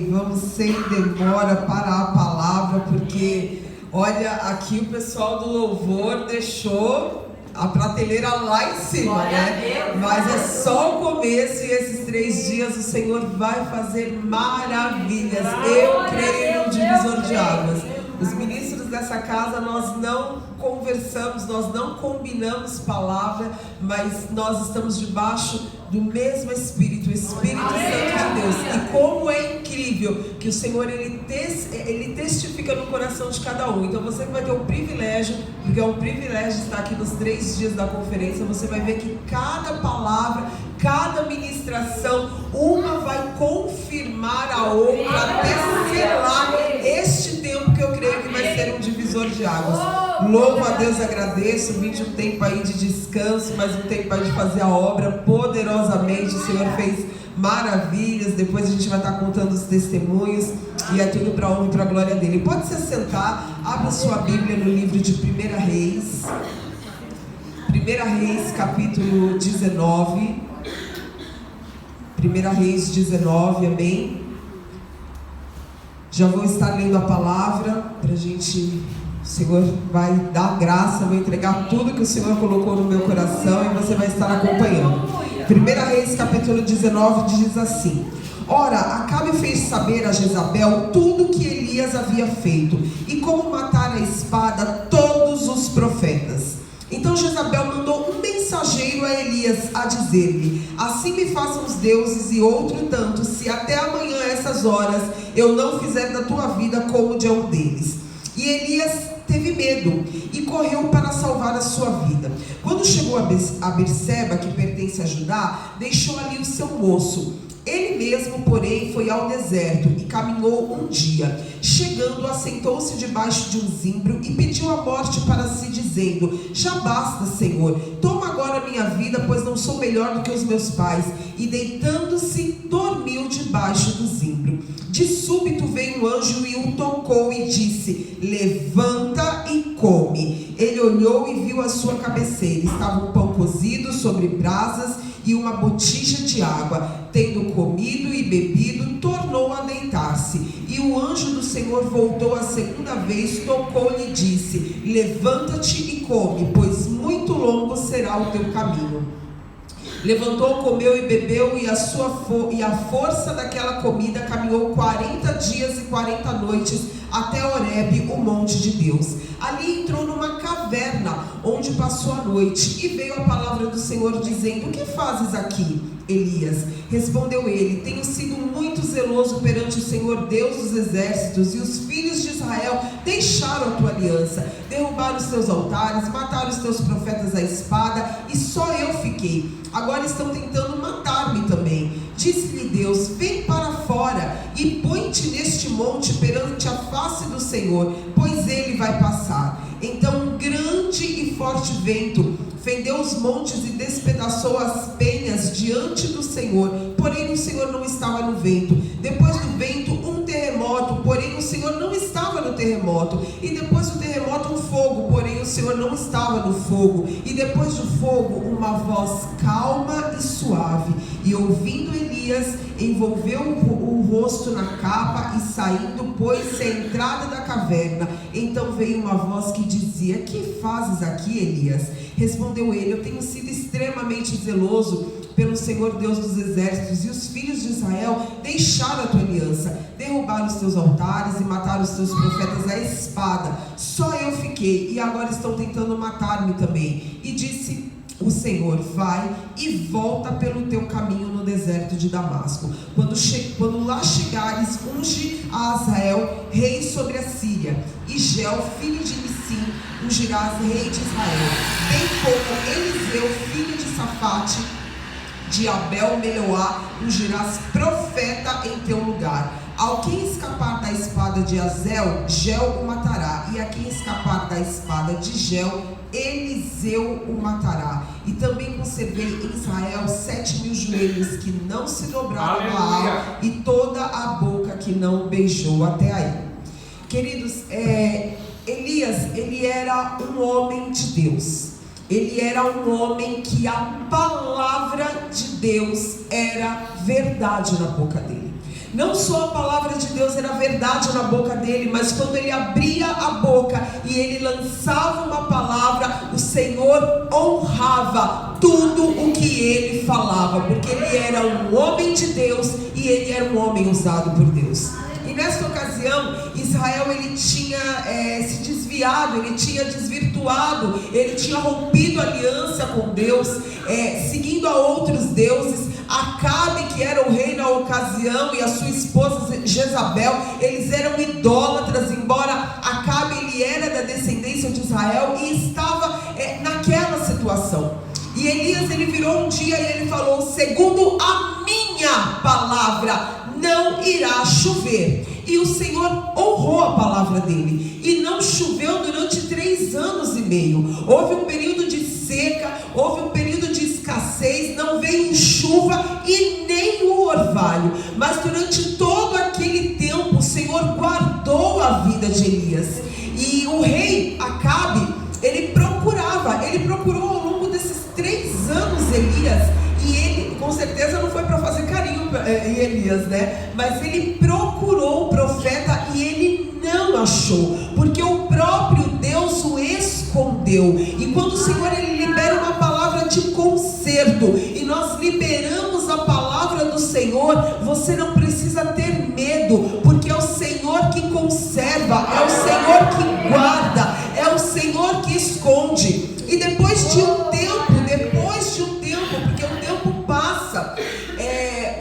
Vamos sem demora para a palavra, porque olha, aqui o pessoal do louvor deixou a prateleira lá em cima, né? Mas é só o começo e esses 3 dias o Senhor vai fazer maravilhas. Eu creio no divisor de águas. Os ministros dessa casa, nós não conversamos, nós não combinamos palavra, mas nós estamos debaixo do mesmo Espírito, o Espírito Santo de Deus. E como é incrível que o Senhor ele testifica no coração de cada um. Então você vai ter o privilégio, porque é um privilégio estar aqui nos 3 dias da conferência. Você vai ver que cada palavra, cada ministração, uma vai confirmar a outra até selar este tempo que eu creio que vai ser um divisor de águas. Louvo a Deus, agradeço. Vim de um tempo aí de descanso, mas um tempo aí de fazer a obra poderosamente. O Senhor fez maravilhas. Depois a gente vai estar contando os testemunhos e é tudo para a honra e para a glória dele. Pode se assentar, abra sua Bíblia no livro de 1 Reis. 1 Reis capítulo 19. 1 Reis 19, amém? Já vou estar lendo a palavra para a gente. O Senhor vai dar graça, vai entregar tudo que o Senhor colocou no meu coração e você vai estar acompanhando. 1 Reis capítulo 19 diz assim: Ora, Acabe fez saber a Jezabel tudo que Elias havia feito e como matar a espada todos os profetas. Então Jezabel mandou um mensageiro a Elias a dizer-lhe: assim me façam os deuses e outro tanto, se até amanhã a essas horas eu não fizer da tua vida como de um deles. E Elias teve medo e correu para salvar a sua vida. Quando chegou a Berseba, que pertence a Judá, deixou ali o seu moço. Ele mesmo, porém, foi ao deserto e caminhou um dia. Chegando, assentou-se debaixo de um zimbro e pediu a morte para si, dizendo: já basta, Senhor, toma agora minha vida, pois não sou melhor do que os meus pais. E deitando-se, dormiu debaixo do zimbro. De súbito veio um anjo e o tocou e disse: levanta e come. Ele olhou e viu a sua cabeceira. Estava um pão cozido sobre brasas e uma botija de água. Tendo comido e bebido, tornou a deitar-se. E o anjo do Senhor voltou a segunda vez, tocou-lhe e disse: levanta-te e come, pois muito longo será o teu caminho. Levantou, comeu e bebeu, e a força daquela comida caminhou 40 dias e 40 noites até Horebe, o monte de Deus. Ali entrou numa caverna, onde passou a noite, e veio a palavra do Senhor dizendo: o que fazes aqui, Elias? Respondeu ele: tenho sido muito zeloso perante o Senhor Deus dos exércitos, e os filhos de Israel deixaram a tua aliança, derrubaram os teus altares, mataram os teus profetas à espada, e só eu fiquei. Agora estão tentando matar-me também. Disse-lhe Deus: vem para fora e põe-te neste monte perante a face do Senhor, pois ele vai passar. Então um grande e forte vento fendeu os montes e despedaçou as penhas diante do Senhor, porém o Senhor não estava no vento. Depois do vento, um terremoto, porém o Senhor não estava no terremoto. E depois do terremoto, um fogo, porém o Senhor não estava no fogo. E depois do fogo, uma voz calma e suave. E ouvindo Elias, envolveu o rosto na capa e saindo, pôs-se à entrada da caverna. Então veio uma voz que dizia: que fazes aqui, Elias? Respondeu ele: eu tenho sido extremamente zeloso pelo Senhor Deus dos exércitos, e os filhos de Israel deixaram a tua aliança, derrubaram os teus altares e mataram os teus profetas à espada. Só eu fiquei, e agora estão tentando matar-me também. E disse o Senhor: vai e volta pelo teu caminho no deserto de Damasco. Quando lá chegares, unge a Azael rei sobre a Síria, e Gel, filho de Nissim, ungirás rei de Israel, bem como Eliseu, filho de Safate, de Abel-Meloá, ungirás profeta em teu lugar. Ao quem escapar da espada de Azel, Gel o matará, e a quem escapar da espada de Gel, Eliseu o matará. E também conservei em Israel 7.000 joelhos que não se dobraram a Baal, e toda a boca que não beijou. Até aí, queridos, Elias, ele era um homem de Deus. Ele era um homem que a palavra de Deus era verdade na boca dele. Não só a palavra de Deus era verdade na boca dele, mas quando ele abria a boca e ele lançava uma palavra, o Senhor honrava tudo o que ele falava, porque ele era um homem de Deus e ele era um homem usado por Deus. E nesta ocasião, Israel ele tinha se desviado, ele tinha desvirtuado, ele tinha rompido aliança com Deus, seguindo a outros deuses. Acabe, que era o rei na ocasião, e a sua esposa Jezabel, eles eram idólatras, embora Acabe ele era da descendência de Israel e estava naquela situação. E Elias ele virou um dia e ele falou: segundo a minha palavra, não irá chover. E o Senhor honrou a palavra dele, e não choveu durante 3 anos e meio. Houve um período de seca, houve um período de escassez, não veio chuva e nem o orvalho. Mas durante todo aquele tempo o Senhor guardou a vida de Elias. E o rei Acabe, ele procurou ao longo desses 3 anos Elias. E ele, com certeza, não foi para fazer carinho em Elias, né? Mas ele procurou o profeta e ele não achou, porque o próprio Deus o escondeu. E quando o Senhor ele libera uma palavra de conserto, e nós liberamos a palavra do Senhor, você não precisa ter medo, porque é o Senhor que conserva, é o Senhor que guarda, é o Senhor que esconde. E depois de um tempo, porque o tempo passa,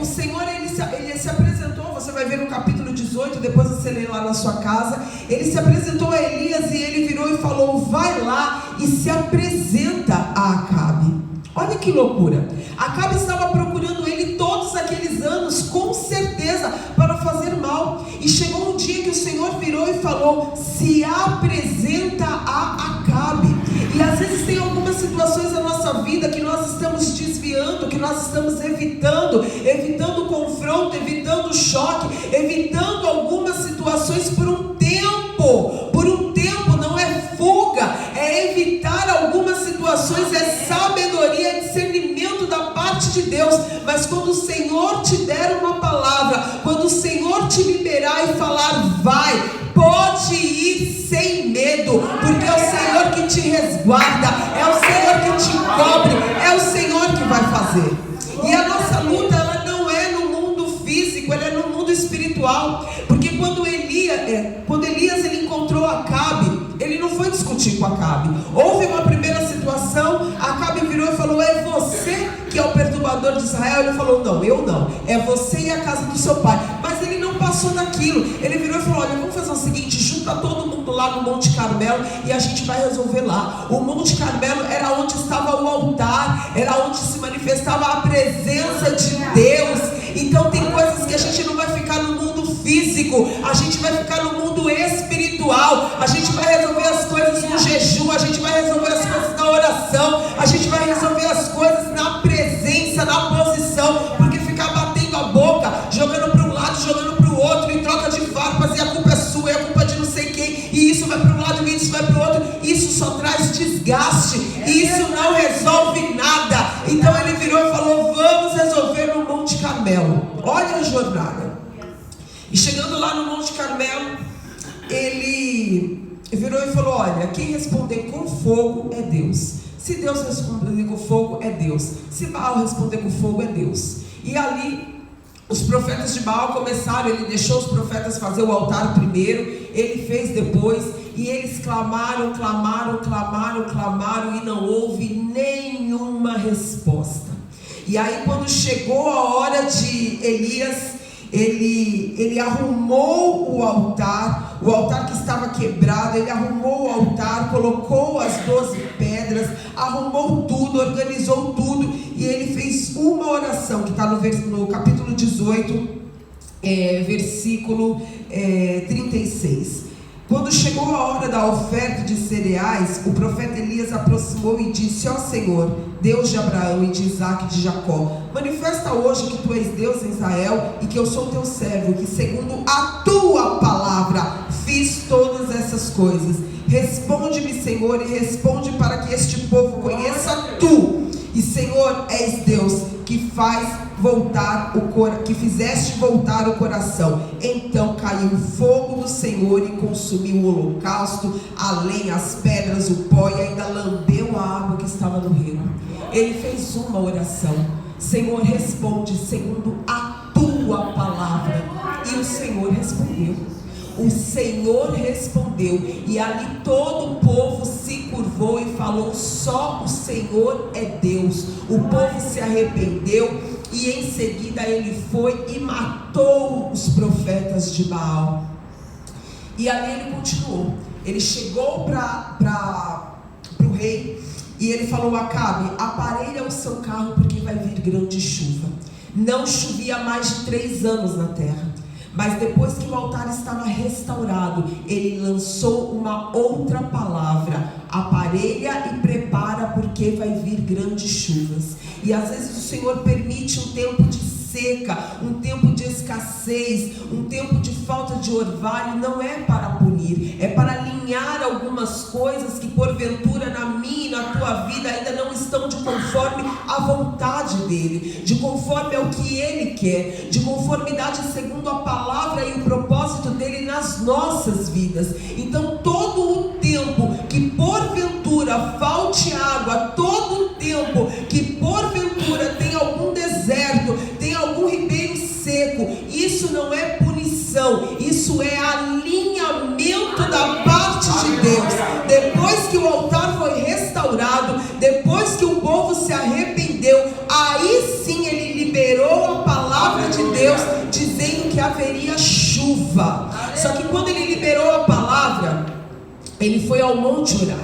o Senhor ele se apresentou. Você vai ver no capítulo 18, depois você lê lá na sua casa. Ele se apresentou a Elias e ele virou e falou: vai lá e se apresenta a Acabe. Olha que loucura. Acabe estava procurando ele todos aqueles anos, com certeza, para fazer mal. E chegou um dia que o Senhor virou e falou: se apresenta a Acabe. E às vezes tem algumas situações na nossa vida que nós estamos desviando, que nós estamos evitando o confronto, evitando o choque, evitando algumas situações por um tempo. Não é fuga, é evitar algumas situações, é sabedoria, é discernimento da parte de Deus. Mas quando o Senhor te der uma palavra, quando o Senhor te liberar e falar: vai, pode ir sem medo, porque é o Senhor que te resguarda, é o Senhor que te cobre, é o Senhor que vai fazer. E a nossa luta, ela não é no mundo físico, ela é no mundo espiritual. Porque quando Elias ele encontrou Acabe, ele não foi discutir com Acabe. Houve uma primeira situação, Acabe virou e falou: é você que é o perturbador de Israel? Ele falou: não, eu não, é você e a casa do seu pai. Mas ele não passou daquilo. Ele virou e falou: olha, vamos fazer o seguinte, junta todo mundo lá no Monte Carmelo e a gente vai resolver lá. O Monte Carmelo era onde estava o altar, era onde se manifestava a presença de Deus. Então tem coisas que a gente não vai ficar no mundo físico, a gente vai ficar no mundo espiritual. A gente vai resolver as coisas no jejum, a gente vai resolver as coisas na oração, a gente vai resolver as coisas na presença, na posição. Porque ficar batendo a boca, jogando para um lado, jogando para o outro, em troca de farpas, e a culpa é sua, e a culpa é de não sei quem, e isso vai para um lado e isso vai para o outro, isso só traz desgaste, isso não resolve nada. Então ele virou e falou: vamos resolver no Monte Carmelo. Olha a jornada. E chegando lá no Monte Carmelo, ele virou e falou: olha, quem responder com fogo é Deus. Se Deus responder com fogo, é Deus. Se Baal responder com fogo, é Deus. E ali os profetas de Baal começaram. Ele deixou os profetas fazer o altar primeiro, ele fez depois. E eles clamaram, e não houve nenhuma resposta. E aí quando chegou a hora de Elias, ele arrumou o altar que estava quebrado. Ele arrumou o altar, colocou as 12 pedras, arrumou tudo, organizou tudo, e ele fez uma oração que está no capítulo 18, versículo 36. Quando chegou a hora da oferta de cereais, o profeta Elias aproximou e disse: ó Senhor, Deus de Abraão e de Isaque e de Jacó, manifesta hoje que tu és Deus em Israel e que eu sou teu servo, que segundo a tua palavra fiz todas essas coisas. Responde-me, Senhor, e responde para que este povo conheça tu. E Senhor, és Deus que faz voltar o coração. Então caiu o fogo do Senhor e consumiu o holocausto, a lenha, as pedras, o pó, e ainda lambeu a água que estava no rio. Ele fez uma oração: Senhor, responde segundo a tua palavra. E o Senhor respondeu. O Senhor respondeu, e ali todo o povo se curvou e falou: só o Senhor é Deus. O povo se arrependeu, e em seguida ele foi e matou os profetas de Baal. E ali ele continuou. Ele chegou para o rei e ele falou: Acabe, aparelha o seu carro, porque vai vir grande chuva. Não chovia há mais de 3 anos na terra. Mas depois que o altar estava restaurado, ele lançou uma outra palavra: aparelha e prepara, porque vai vir grandes chuvas. E às vezes o Senhor permite um tempo de seca, um tempo de escassez, um tempo de falta de orvalho. Não é para punir, é para alinhar algumas coisas que porventura na minha e na tua vida ainda não estão de conforme a vontade dele, de conforme ao que ele quer, de conformidade segundo a palavra e o propósito dele nas nossas vidas. Então todo o tempo que porventura falte água, todo o tempo que porventura tem algum deserto, tem algum ribeiro seco, isso não é punição, isso é alinhamento da parte de Deus. Depois que o altar foi restaurado, depois que o povo se arrependeu, aí sim ele liberou a palavra de Deus, dizendo que haveria chuva. Só que quando ele liberou a palavra, ele foi ao monte orar,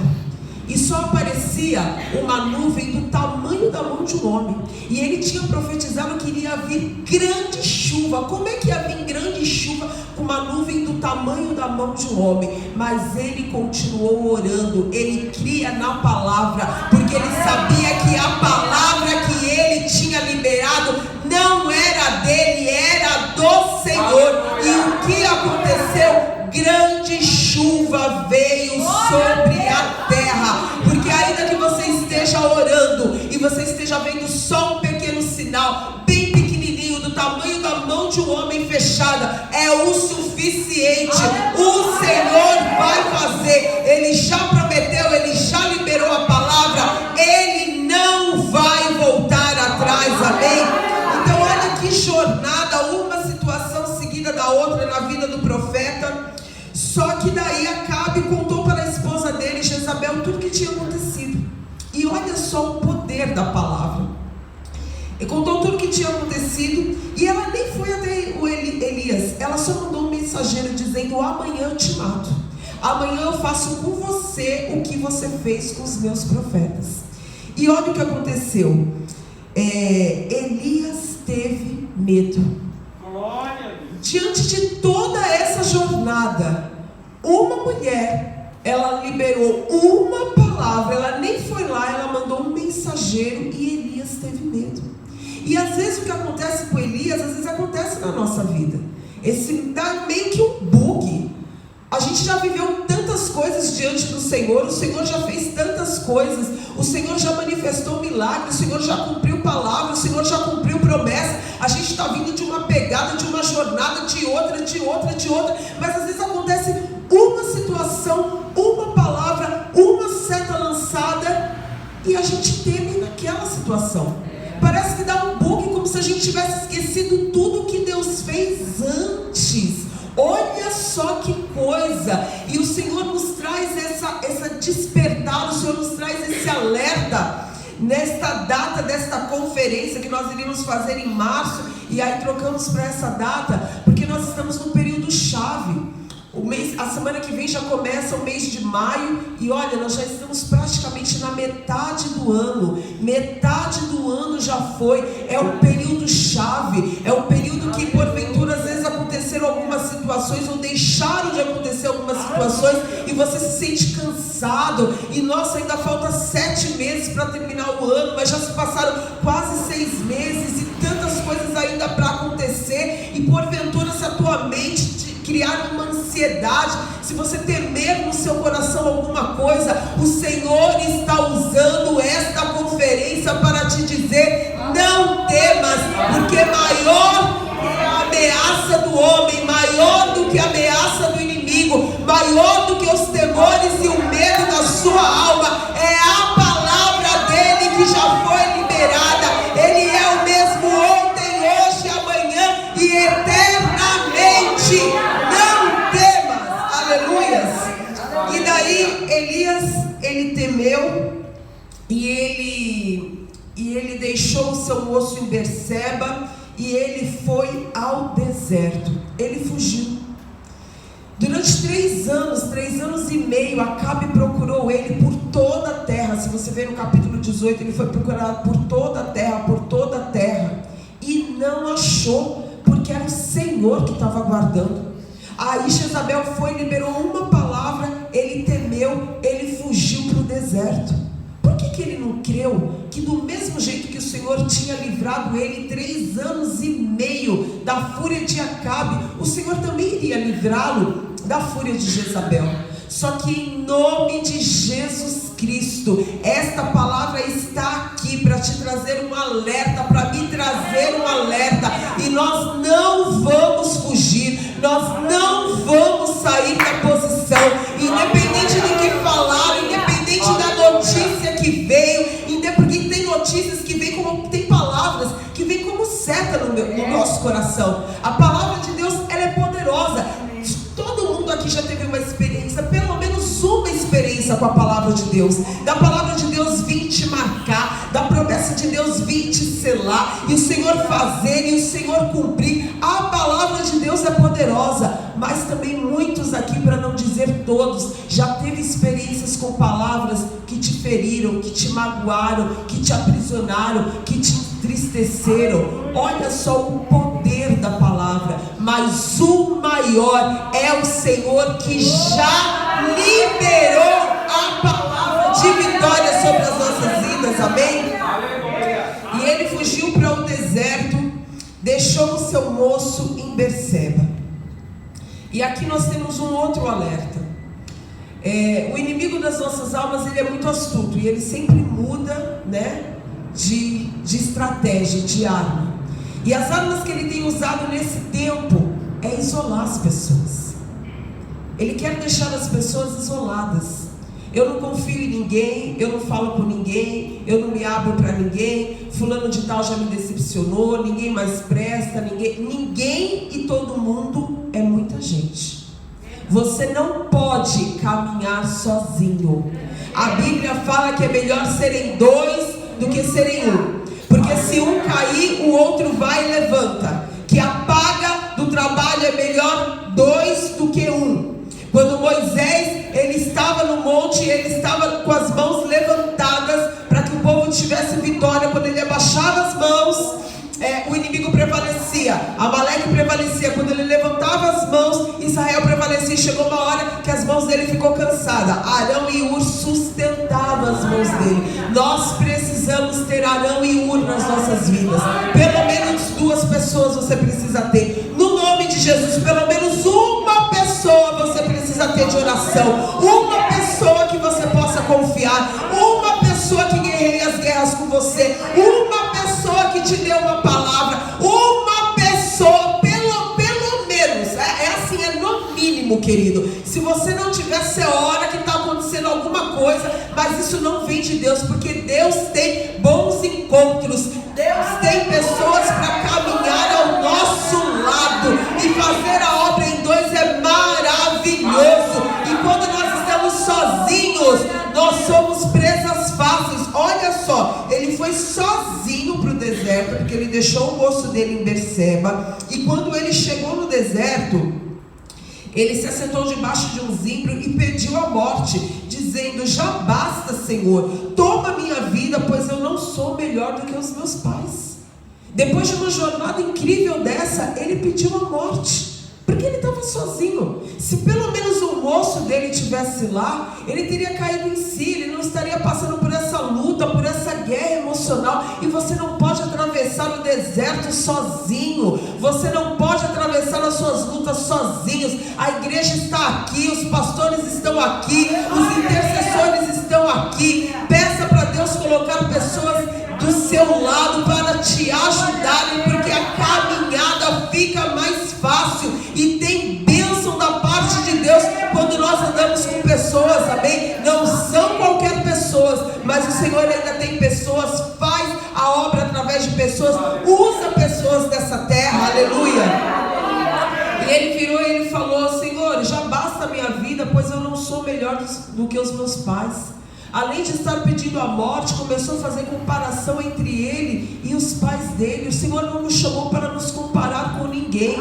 e só aparecia uma nuvem do tamanho da mão de um homem. E ele tinha profetizado que iria vir grande chuva. Como é que ia vir grande chuva com uma nuvem do tamanho da mão de um homem? Mas ele continuou orando, ele cria na palavra, porque ele sabia que a palavra que ele tinha liberado não era dele, era do Senhor. E o que aconteceu? Grande chuva veio sobre a terra. Porque ainda que você esteja orando e você esteja vendo só um pequeno sinal, bem pequenininho, do tamanho da mão de um homem fechada, é o suficiente. O Senhor vai fazer. Ele já prometeu, ele já liberou a palavra, ele não vai voltar atrás. Amém? Então olha que jornada, uma situação seguida da outra na vida do profeta. Só que daí Acabe contou para a esposa dele, Jezabel, tudo que tinha acontecido. E olha só o poder da palavra. Ele contou tudo que tinha acontecido, e ela nem foi até o Elias. Ela só mandou um mensageiro dizendo: amanhã eu te mato. Amanhã eu faço com você o que você fez com os meus profetas. E olha o que aconteceu. Elias teve medo. Diante de toda essa jornada, uma mulher, ela liberou uma palavra, ela nem foi lá, ela mandou um mensageiro, e Elias teve medo. E às vezes o que acontece com Elias, às vezes acontece na nossa vida. Esse dá meio que um bug. A gente já viveu tantas coisas diante do Senhor, o Senhor já fez tantas coisas, o Senhor já manifestou milagre, o Senhor já cumpriu palavra, o Senhor já cumpriu promessa. A gente está vindo de uma pegada, de uma jornada, de outra, mas às vezes acontece uma situação, uma palavra, uma seta lançada, e a gente teme naquela situação. Parece que dá um bug, como se a gente tivesse esquecido tudo que Deus fez antes. Olha só que coisa. E o Senhor nos traz essa despertar, o Senhor nos traz esse alerta nesta data desta conferência que nós iríamos fazer em março, e aí trocamos para essa data porque nós estamos num período chave. A semana que vem já começa o mês de maio, e olha, nós já estamos praticamente na metade do ano. Metade do ano já foi. É um período chave, é um período que porventura às vezes aconteceram algumas situações, ou deixaram de acontecer algumas situações, e você se sente cansado, e nossa, ainda falta 7 meses para terminar o ano, mas já se passaram quase 6 meses, e tantas coisas ainda para acontecer, e porventura se a tua mente criar uma ansiedade ansiedade, se você temer no seu coração alguma coisa, o Senhor está usando esta conferência para te dizer: não temas, porque maior é a ameaça do homem, maior do que a ameaça do inimigo, maior do que os temores e o medo da sua alma, é a palavra dele que já foi liberada. Ele é o mesmo ontem, hoje, amanhã e eternamente. Não temas, aleluias. E daí Elias, ele temeu e ele deixou o seu moço em Berseba e ele foi ao deserto. Ele fugiu. Durante 3 anos e meio, Acabe procurou ele por toda a terra. Se você ver no capítulo 18, ele foi procurado por toda a terra, e não achou, porque era o Senhor que estava guardando. Aí Jezabel foi, liberou uma palavra, ele temeu, ele fugiu para o deserto. Por que ele não creu que do mesmo jeito que o Senhor tinha livrado ele 3 anos e meio da fúria de Acabe, o Senhor também iria livrá-lo da fúria de Jezabel? Só que em nome de Jesus Cristo, esta palavra está aqui para te trazer um alerta, para me trazer um alerta, e nós não vamos fugir, nós não vamos sair da posição, independente do que falaram, independente da notícia que veio, porque tem notícias que vêm como, tem palavras que vêm como seta no nosso coração. A palavra de Deus, ela é poderosa. Todo mundo aqui já teve uma experiência, pelo menos uma experiência com a palavra de Deus, da palavra de Deus vir te marcar, da promessa de Deus vir te selar, e o Senhor fazer e o Senhor cumprir. A palavra de Deus é poderosa, mas também muitos aqui, para não dizer todos, já teve experiências com palavras que te feriram, que te magoaram, que te aprisionaram, que te entristeceram. Olha só o poder da palavra, mas o maior é o Senhor, que já liberou a palavra de vitória sobre as nossas vidas, amém? E ele fugiu para o deserto, deixou o seu moço em Berseba. E aqui nós temos um outro alerta. O inimigo das nossas almas, ele é muito astuto, e ele sempre muda, de estratégia, de arma. E as armas que ele tem usado nesse tempo é isolar as pessoas. Ele quer deixar as pessoas isoladas. Eu não confio em ninguém, eu não falo com ninguém, eu não me abro para ninguém, fulano de tal já me decepcionou, ninguém mais presta, ninguém e todo mundo é muita gente. Você não pode caminhar sozinho. A Bíblia fala que é melhor serem 2 do que serem 1, porque se um cair, o outro vai e levanta. Que a paga do trabalho é melhor 2 do que 1. Quando Moisés, ele estava no monte, ele estava com as mãos levantadas para que o povo tivesse vitória. Quando ele abaixava as mãos, o inimigo prevalecia, Amaleque prevalecia. Quando ele levantava as mãos, Israel prevalecia. Chegou uma hora que as mãos dele ficou cansadas. Arão e Ur sustentavam as mãos dele. Nós precisamos ter Arão e Ur nas nossas vidas. Pelo menos 2 pessoas você precisa ter. No nome de Jesus, pelo menos uma pessoa você precisa ter de oração. Uma pessoa que você possa confiar. Uma pessoa que guerreie as guerras com você. Uma pessoa que te dê uma palavra. Uma pessoa, pelo menos. Assim, é no mínimo, querido. Se você não tiver, você ora que está acontecendo alguma coisa, mas isso não vem de Deus, porque Deus tem bons encontros. Deus tem pessoas para caminhar ao nosso lado, e fazer a obra em 2 é maravilhoso. E quando nós estamos sozinhos, nós somos presas fáceis. Olha só, ele foi sozinho para o deserto, porque ele deixou o moço dele em Berseba. E quando ele chegou no deserto, ele se assentou debaixo de um zimbro e pediu a morte, dizendo: já basta, Senhor, toma minha vida, pois eu não sou melhor do que os meus pais. Depois de uma jornada incrível dessa, ele pediu a morte, porque ele estava sozinho. Se pelo menos o moço dele estivesse lá, ele teria caído em si, ele não estaria passando por essa luta, por essa guerra emocional. E você não pode atravessar o deserto sozinho, você não pode atravessar as suas lutas sozinhos. A igreja está aqui, os pastores estão aqui, os intercessores estão aqui. Peça para Deus colocar pessoas do seu lado para te ajudarem, porque a caminhada fica mais fácil e tem bênção da parte de Deus quando nós andamos com pessoas, amém? Não são qualquer pessoas, mas o Senhor ainda tem pessoas, faz a obra através de pessoas, usa pessoas dessa terra, aleluia. E ele virou e ele falou: Senhor, já basta a minha vida, pois eu não sou melhor do que os meus pais. Além de estar pedindo a morte, começou a fazer comparação entre ele e os pais dele. O Senhor não nos chamou para nos comparar com ninguém.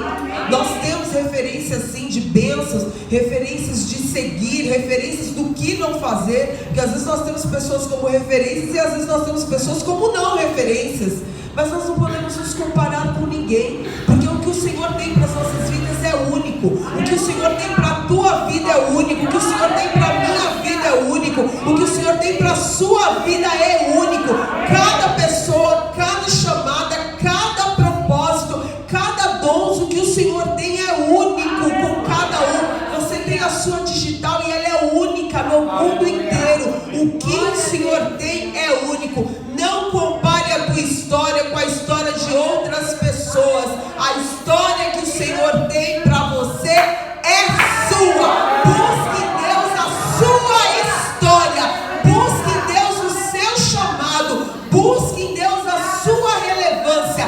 Nós temos referências sim de bênçãos, referências de seguir, referências do que não fazer, porque às vezes nós temos pessoas como referências e às vezes nós temos pessoas como não referências. Mas nós não podemos nos comparar com ninguém, porque o que o Senhor tem para as nossas vidas é único. O que o Senhor tem para a tua vida é único. O que o Senhor tem para a minha vida é único. O que o Senhor tem para a sua vida é único. Cada pessoa, cada chamada, cada propósito, cada dom, o que o Senhor tem é único com cada um. Você tem a sua digital e ela é única no mundo inteiro. O que o Senhor tem é único. Não compare a tua história com a história de outras pessoas. A história que o Senhor tem para você é sua. Busque em Deus a sua história. Busque em Deus o seu chamado. Busque em Deus a sua relevância.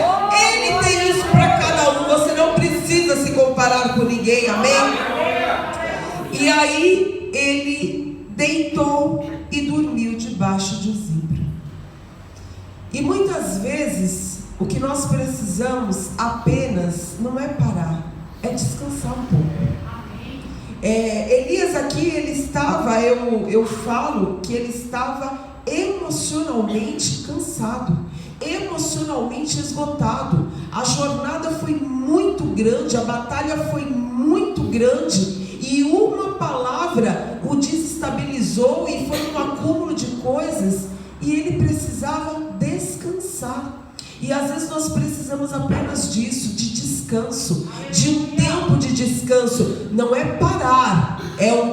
Ele tem isso para cada um. Você não precisa se comparar com ninguém, amém? E aí ele deitou e dormiu debaixo de um zimbro. E muitas vezes o que nós precisamos apenas não é parar, é descansar um pouco. Elias aqui, ele estava, eu falo que ele estava emocionalmente cansado, emocionalmente esgotado. A jornada foi muito grande, a batalha foi muito grande, e uma palavra o desestabilizou e foi um acúmulo de coisas, e ele precisava descansar. E às vezes nós precisamos apenas disso, de descanso, de um tempo de descanso. Não é parar,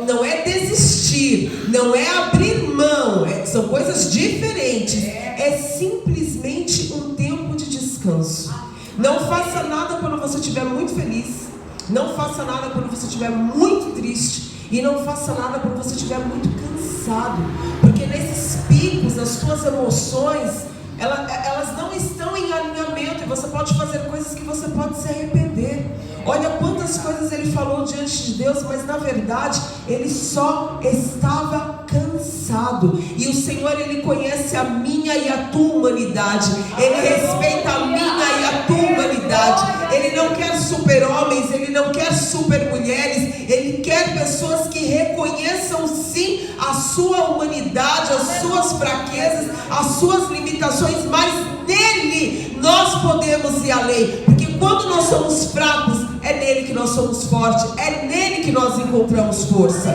não é desistir, não é abrir mão, são coisas diferentes. É simplesmente um tempo de descanso. Não faça nada quando você estiver muito feliz, não faça nada quando você estiver muito triste, e não faça nada quando você estiver muito cansado, porque nesses picos, as suas emoções, elas não estão em alinhamento, e você pode fazer coisas que você pode se arrepender. Olha quantas coisas ele falou diante de Deus, mas na verdade ele só estava cansado. E o Senhor, ele conhece a minha e a tua humanidade, ele respeita a minha e a tua humanidade. Ele não quer super-homens, ele não quer super-mulheres, ele quer pessoas que reconheçam sim a sua humanidade, as suas fraquezas, as suas limitações, mas nele nós podemos ir além, porque quando nós somos fracos, é nele que nós somos fortes, é nele que nós encontramos força.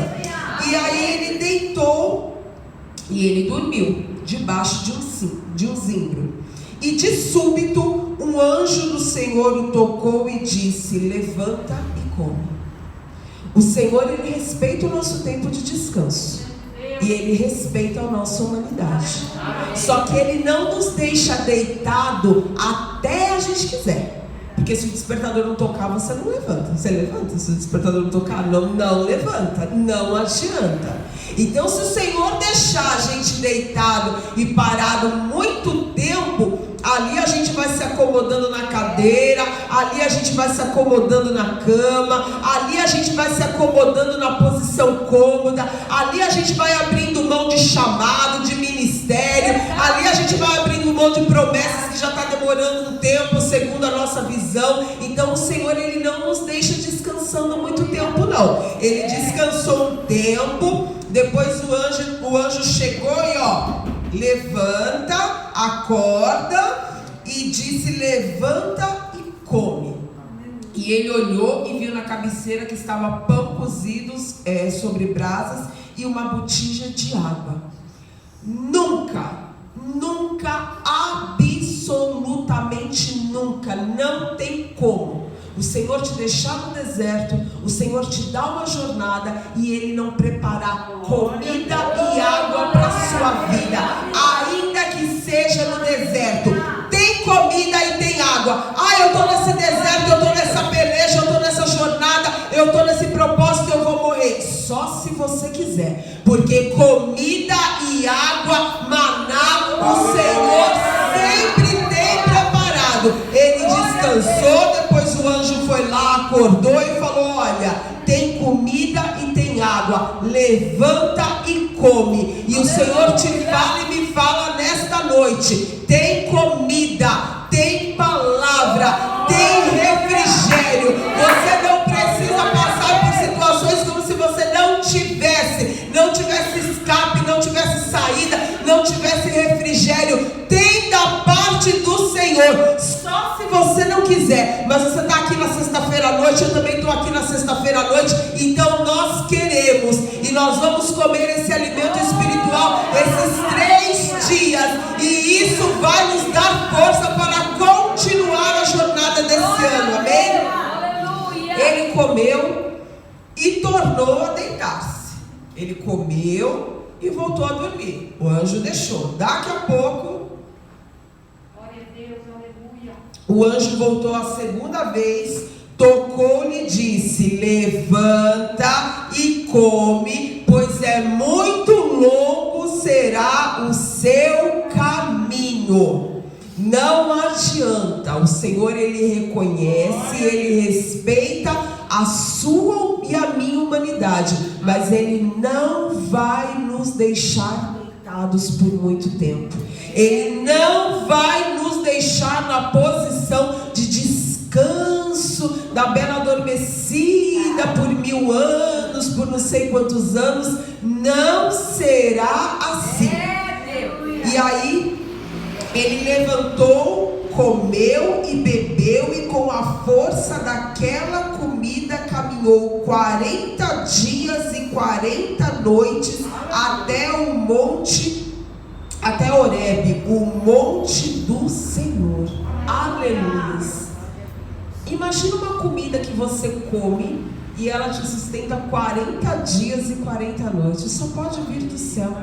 E aí ele deitou e ele dormiu debaixo de um zimbro. E de súbito um anjo do Senhor o tocou e disse: levanta e come. O Senhor, ele respeita o nosso tempo de descanso, e ele respeita a nossa humanidade. Só que ele não nos deixa deitado até a gente quiser. Porque se o despertador não tocar, você não levanta. Você levanta? Se o despertador não tocar, não levanta. Não adianta. Então, se o Senhor deixar a gente deitado e parado muito tempo, ali a gente vai se acomodando na cadeira, ali a gente vai se acomodando na cama, ali a gente vai se acomodando na posição cômoda, ali a gente vai abrindo mão de chamado, de ministério, ali a gente vai abrindo mão de promessas que já está demorando um tempo, segundo a nossa visão. Então o Senhor, ele não nos deixa descansando muito tempo, não. Ele descansou um tempo, depois o anjo chegou e levanta, acorda, e disse: levanta e come. E ele olhou e viu na cabeceira que estava pão cozidos sobre brasas e uma botija de água. Nunca, absolutamente nunca, não tem como o Senhor te deixar no deserto, o Senhor te dá uma jornada e Ele não preparar comida e água para a sua vida, ainda que seja no deserto. Tem comida e tem água. Eu estou nesse deserto, eu estou nessa peleja, eu estou nessa jornada, eu estou nesse propósito, eu vou morrer. Só se você quiser, porque comida e água, maná, o Senhor sempre tem preparado. Ele descansou, depois o anjo foi lá, acordou e falou: olha, tem comida e tem água, levanta e come. E o Senhor te fala e me fala nesta noite: tem comida, tem palavra, tem refrigério. Você não precisa passar por situações como se você não tivesse escape, não tivesse saída, não tivesse refrigério. Tem da parte do Senhor, só se você não quiser. Mas você está aqui na sexta-feira à noite, eu também estou aqui na sexta-feira à noite. Então nós queremos, e nós vamos comer esse alimento espiritual esses 3 dias, e isso vai nos dar força para continuar a jornada desse ano, amém? Ele comeu e tornou a deitar-se. Ele comeu e voltou a dormir. O anjo deixou. Daqui a pouco, o anjo voltou a segunda vez, tocou-lhe e disse: levanta e come, pois é muito longo será o seu caminho. Não adianta. O Senhor, Ele reconhece, Ele respeita a sua e a minha humanidade, mas Ele não vai nos deixar deitados por muito tempo. Ele não vai nos deixar na posição de descanso, da bela adormecida por 1000 anos, por não sei quantos anos. Não será assim. E aí ele levantou, comeu e bebeu, e com a força daquela comida caminhou 40 dias e 40 noites até o monte, até Horebe, o monte do Senhor. Aleluia. Imagina uma comida que você come e ela te sustenta 40 dias e 40 noites. Só pode vir do céu.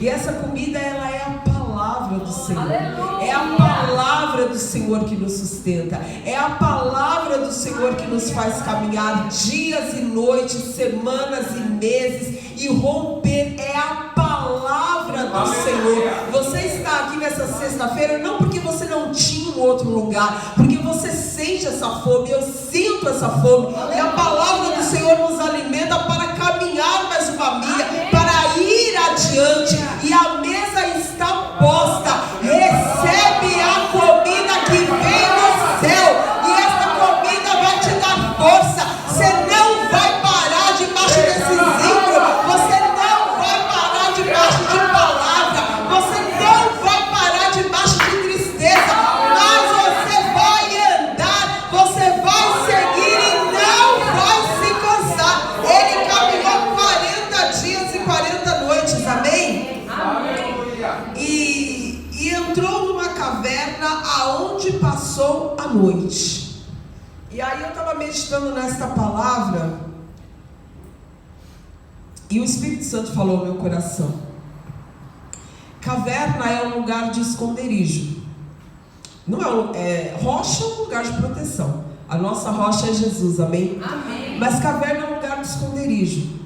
E essa comida, ela é a palavra do Senhor. É a palavra do Senhor que nos sustenta. É a palavra do Senhor que nos faz caminhar dias e noites, semanas e meses, e romper. É a palavra do Senhor. Você está aqui nessa sexta-feira não porque você não tinha um outro lugar, porque você sente essa fome. Eu sinto essa fome. E a palavra do Senhor nos alimenta para caminhar mais uma milha, para ir adiante. E a mesa está posta. Recebe a comida que vem do céu, e essa comida vai te dar força. Você não vai parar debaixo desse zimbro, você não vai parar debaixo de palavra, você não vai parar debaixo de tristeza, mas você vai andar, você vai seguir e não vai se cansar. Ele caminhou 40 dias e 40 noites, amém? E entrou numa caverna aonde passou a noite. E aí eu estava meditando nesta palavra, e o Espírito Santo falou no meu coração: caverna é um lugar de esconderijo. Não rocha é um lugar de proteção. A nossa rocha é Jesus, amém? Amém. Mas caverna é um lugar de esconderijo.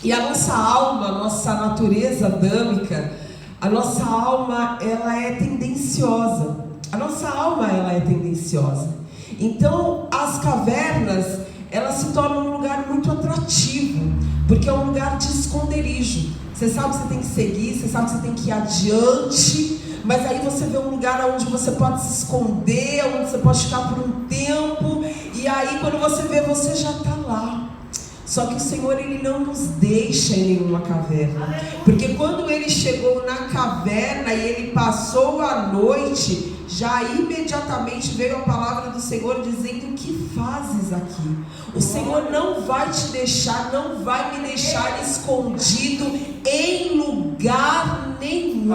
E a nossa alma, a nossa natureza adâmica, a nossa alma, ela é tendenciosa. A nossa alma, ela é tendenciosa. Então, as cavernas, elas se tornam um lugar muito atrativo, porque é um lugar de esconderijo. Você sabe que você tem que seguir, você sabe que você tem que ir adiante, mas aí você vê um lugar onde você pode se esconder, onde você pode ficar por um tempo, e aí quando você vê, você já está lá. Só que o Senhor, Ele não nos deixa em nenhuma caverna. Porque quando Ele chegou na caverna e Ele passou a noite, já imediatamente veio a palavra do Senhor dizendo: o que fazes aqui? O Senhor não vai te deixar, não vai me deixar escondido em lugar nenhum.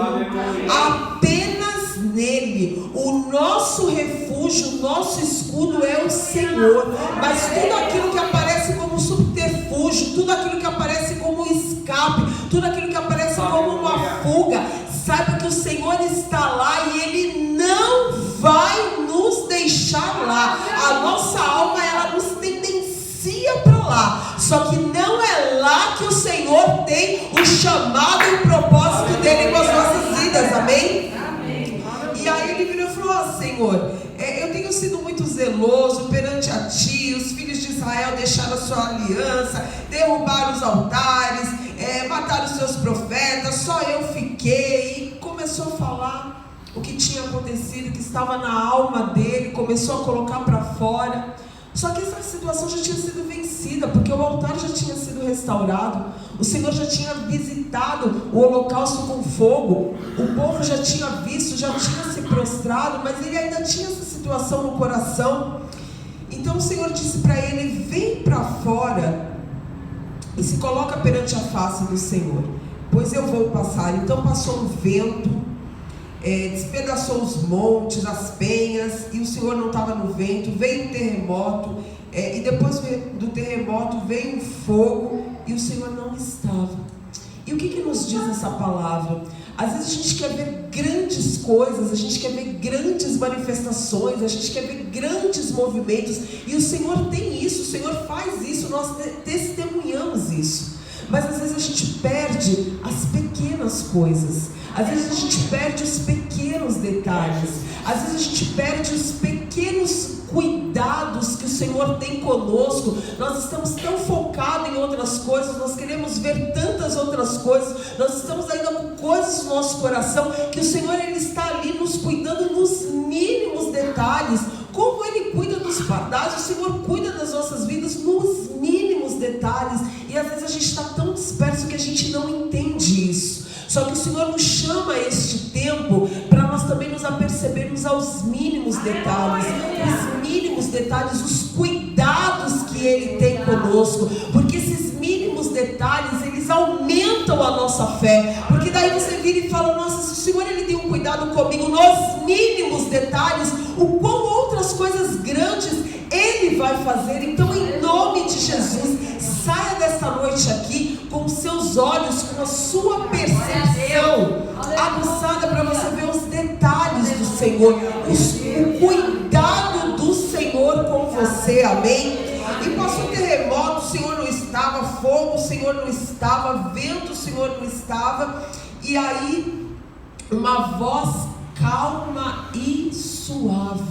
Apenas nele. O nosso refúgio, o nosso escudo é o Senhor. Mas tudo aquilo que aparece como subterfúgio, tudo aquilo que aparece como escape, tudo aquilo que aparece como uma fuga, saiba que o Senhor está lá e Ele não vai nos deixar lá. A nossa alma, ela nos tendencia para lá. Só que não é lá que o Senhor tem o chamado e o propósito dele com as nossas vidas. Amém? E aí ele virou e falou: Senhor, eu tenho sido muito zeloso perante a Ti. Os filhos de Israel deixaram a sua aliança, derrubaram os altares, mataram os seus profetas, só eu fiquei. E começou a falar o que tinha acontecido, que estava na alma dele, começou a colocar para fora. Só que essa situação já tinha sido vencida, porque o altar já tinha sido restaurado, o Senhor já tinha visitado o holocausto com fogo, o povo já tinha visto, já tinha se prostrado, mas ele ainda tinha essa situação no coração. Então o Senhor disse para ele: vem para fora e se coloca perante a face do Senhor, pois eu vou passar. Então passou um vento, despedaçou os montes, as penhas, e o Senhor não estava no vento. Veio um terremoto, e depois do terremoto veio um fogo, e o Senhor não estava. E o que nos diz essa palavra? Às vezes a gente quer ver grandes coisas, a gente quer ver grandes manifestações, a gente quer ver grandes movimentos, e o Senhor tem isso, o Senhor faz isso, nós testemunhamos isso. Mas às vezes a gente perde as pequenas coisas, às vezes a gente perde os pequenos detalhes, às vezes a gente perde os pequenos cuidados que o Senhor tem conosco. Nós estamos tão focados em outras coisas, nós queremos ver tantas outras coisas, nós estamos ainda com coisas no nosso coração, que o Senhor, Ele está ali nos cuidando nos mínimos detalhes. Como Ele cuida dos pardais, o Senhor cuida das nossas vidas nos mínimos detalhes. E às vezes a gente está tão disperso que a gente não entende isso. Só que o Senhor nos chama a este tempo para nós também nos apercebermos aos mínimos detalhes, os mínimos detalhes, os cuidados que Ele tem conosco, porque esses mínimos detalhes, eles aumentam a nossa fé, porque daí você vira e fala: nossa, se o Senhor, Ele tem um cuidado comigo nos mínimos detalhes, o quão outras coisas grandes Ele vai fazer. Então, em nome de Jesus, saia desta noite aqui com os seus olhos, com a sua percepção aguçada, para você ver os detalhes do Senhor, o cuidado do Senhor com você. Amém? E passou um terremoto, o Senhor não estava, fogo, o Senhor não estava, vento, o Senhor não estava. E aí uma voz calma e suave.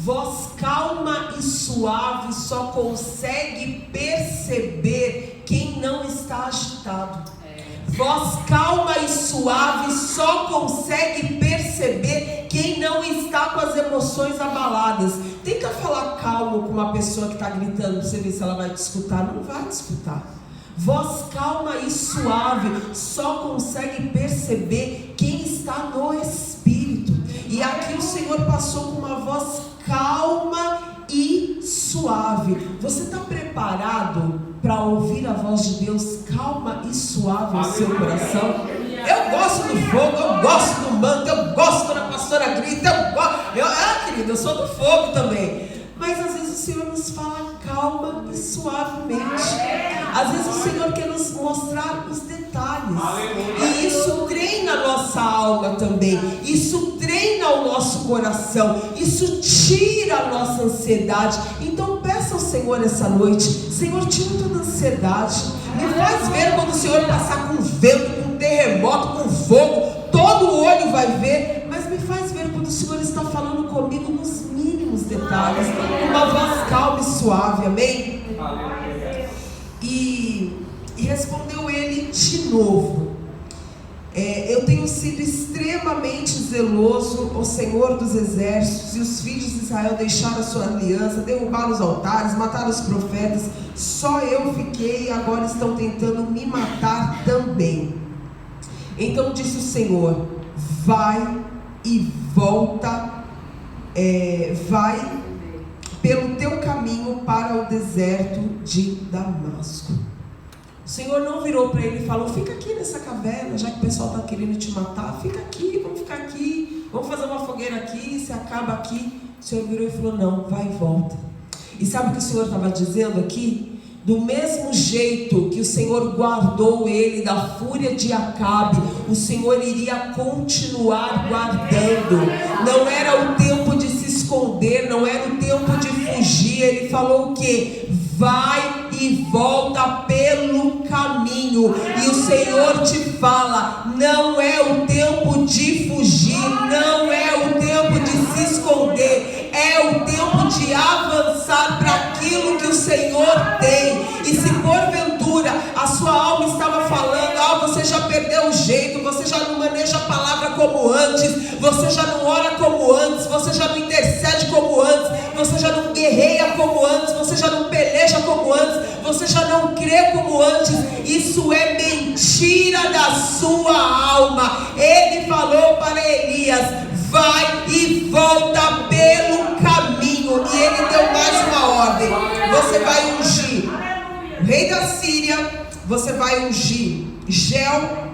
Voz calma e suave só consegue perceber quem não está agitado. Voz calma e suave só consegue perceber quem não está com as emoções abaladas. Tenta falar calmo com uma pessoa que está gritando, para você ver se ela vai te escutar. Não vai te escutar. Voz calma e suave só consegue perceber quem está no Espírito. E aqui o Senhor passou com uma voz calma e suave. Você está preparado para ouvir a voz de Deus calma e suave no seu coração? Eu gosto do fogo, eu gosto do manto, eu gosto quando a pastora grita, querido, eu sou do fogo também. Mas às vezes o Senhor nos fala calma e suavemente. Às vezes o Senhor quer nos mostrar os detalhes. E isso treina a nossa alma também. Isso treina o nosso coração. Isso tira a nossa ansiedade. Então peça ao Senhor essa noite: Senhor, tira toda a ansiedade. Me faz ver quando o Senhor passar com vento, com terremoto, com fogo. Todo o olho vai ver. Mas me faz ver quando o Senhor está falando comigo nos mínimos detalhes, uma voz calma e suave. Amém? E respondeu ele de novo: Eu tenho sido extremamente zeloso, o Senhor dos exércitos, e os filhos de Israel deixaram a sua aliança, derrubaram os altares, mataram os profetas. Só eu fiquei, e agora estão tentando me matar também. Então disse o Senhor: vai e volta, vai pelo teu caminho para o deserto de Damasco. O Senhor não virou para ele e falou: fica aqui nessa caverna, já que o pessoal está querendo te matar, fica aqui, vamos ficar aqui, vamos fazer uma fogueira aqui, se acaba aqui. O Senhor virou e falou: não, vai e volta. E sabe o que o Senhor estava dizendo aqui? Do mesmo jeito que o Senhor guardou ele da fúria de Acabe, o Senhor iria continuar guardando. Não era o tempo de se esconder, não era o tempo de fugir. Ele falou o quê? Vai e volta pelo caminho. E o Senhor te fala: não é o tempo de fugir, não é o tempo de se esconder, é o tempo de avançar para aquilo que o Senhor tem. E se porventura a sua alma estava falando: você já perdeu o jeito, você já não maneja a palavra como antes, você já não ora como antes, você já não intercede como antes, você já não guerreia como antes, você já não peleja como antes, você já não crê como antes. Isso é mentira da sua alma. Ele falou para Elias: vai e volta pelo caminho. E ele deu mais uma ordem: você vai ungir o rei da Síria, você vai ungir Jel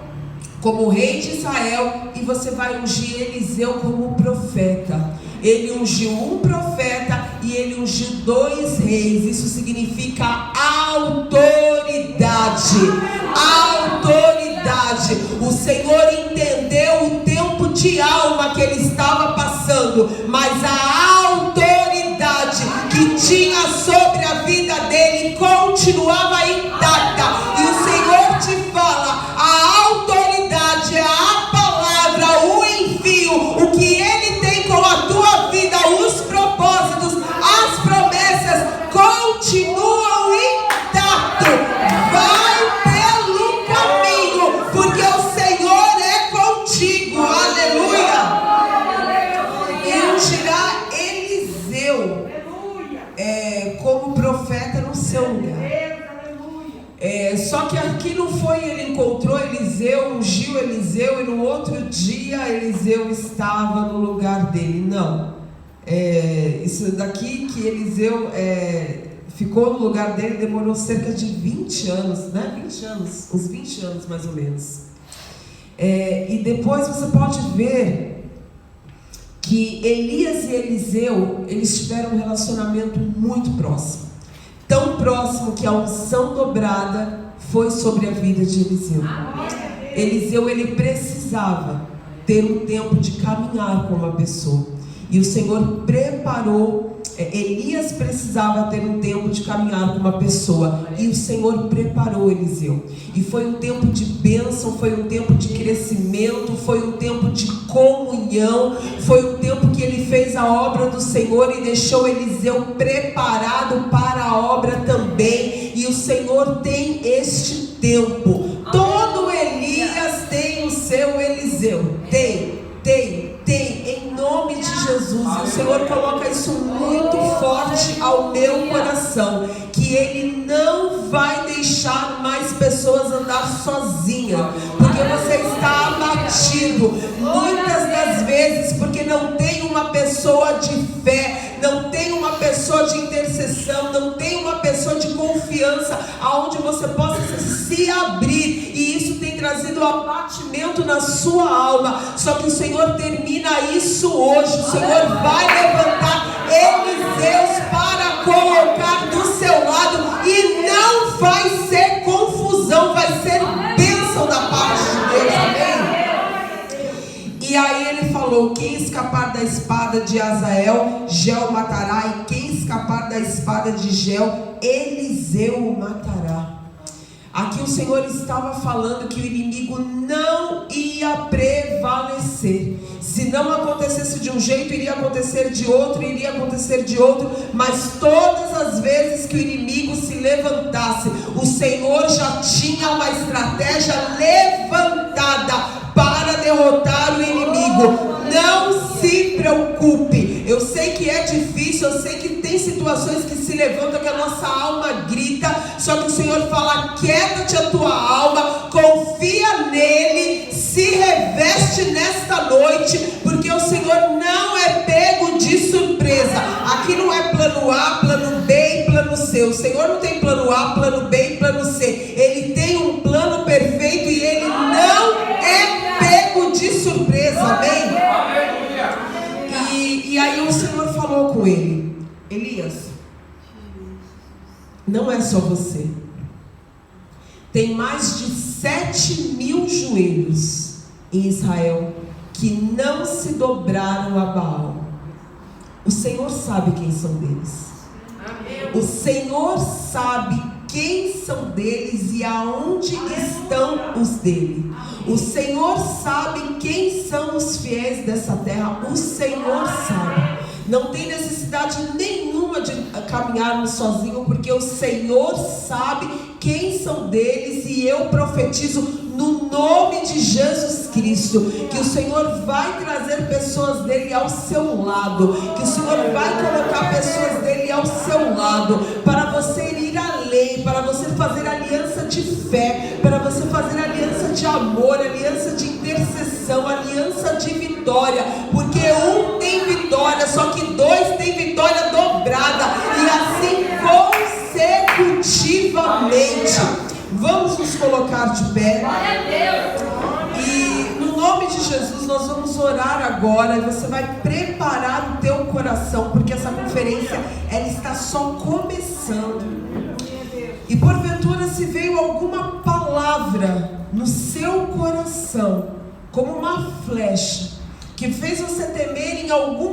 como rei de Israel, e você vai ungir Eliseu como profeta. Ele ungiu um profeta e ele ungiu 2 reis. Isso significa autoridade. Autoridade. O Senhor entendeu o tempo de alma que ele estava passando, mas a autoridade que tinha sobre a vida dele continuava intacta. E o Senhor te fala: a autoridade, a palavra, o envio, o que ele tem com a tua vida, os propósitos, as promessas continuam intactos. Vai pelo caminho, porque o Senhor é contigo. Aleluia. E ungirá Eliseu como profeta no seu lugar. Só que aqui não foi, ele encontrou Eliseu, ungiu Eliseu, e no outro dia Eliseu estava no lugar dele. Não. Isso daqui que Eliseu ficou no lugar dele demorou cerca de 20 anos, né? 20 anos, uns 20 anos mais ou menos. E depois você pode ver que Elias e Eliseu, eles tiveram um relacionamento muito próximo. Tão próximo que a unção dobrada foi sobre a vida de Eliseu. Eliseu, ele precisava ter um tempo de caminhar com uma pessoa. E o Senhor preparou, Elias precisava ter um tempo de caminhar com uma pessoa. E o Senhor preparou Eliseu. E foi um tempo de bênção, foi um tempo de crescimento, foi um tempo de comunhão. Foi um tempo que ele fez a obra do Senhor e deixou Eliseu preparado para a obra também. E o Senhor tem este tempo. Todo Elias tem o seu Eliseu. Tem, em nome de Jesus. E o Senhor coloca isso muito forte ao meu coração, que Ele não vai deixar mais pessoas andar sozinhas, porque você está abatido, muitas das vezes porque não tem uma pessoa de fé, não tem uma pessoa de intercessão, não tem uma pessoa de confiança, aonde você possa se abrir, e isso tem trazido abatimento na sua alma. Só que o Senhor termina isso hoje. O Senhor vai levantar Eliseus para colocar do seu lado, e não vai ser confusão, vai ser bênção da parte de Deus. Amém? E aí ele falou: quem escapar da espada de Azael, Jel matará, e quem escapar da espada de Jel, Eliseu o matará. Aqui o Senhor estava falando que o inimigo não ia prevalecer. Se não acontecesse de um jeito, iria acontecer de outro, iria acontecer de outro. Mas todas as vezes que o inimigo se levantasse, o Senhor já tinha uma estratégia levantada derrotar o inimigo. Não se preocupe. Eu sei que é difícil, eu sei que tem situações que se levantam, que a nossa alma grita, só que o Senhor fala: quieta-te a tua alma, confia nele, se reveste nesta noite, porque o Senhor não é pego de surpresa. Aqui não é plano A, plano B e plano C. O Senhor não tem plano A, plano B e plano C. Ele tem um plano perfeito e ele não é pego de surpresa. Amém? E aí o Senhor falou com ele: Elias, não é só você. Tem mais de 7.000 joelhos em Israel que não se dobraram a Baal. O Senhor sabe quem são deles. O Senhor sabe quem são deles e aonde estão os dele. O Senhor sabe quem são os fiéis dessa terra. O Senhor sabe. Não tem necessidade nenhuma de caminharmos sozinhos, porque o Senhor sabe quem são deles. E eu profetizo no nome de Jesus Cristo que o Senhor vai trazer pessoas dele ao seu lado, que o Senhor vai colocar pessoas dele ao seu lado, para você ir além, para você fazer aliança de fé, para você fazer aliança de amor, aliança de intercessão, aliança de vitória, porque um tem vitória, só que dois tem vitória dobrada, e assim consecutivamente. Vamos nos colocar de pé. E no nome de Jesus nós vamos orar agora. E você vai preparar o teu coração, porque essa conferência ela está só começando. E porventura, se veio alguma palavra no seu coração como uma flecha que fez você temer em algum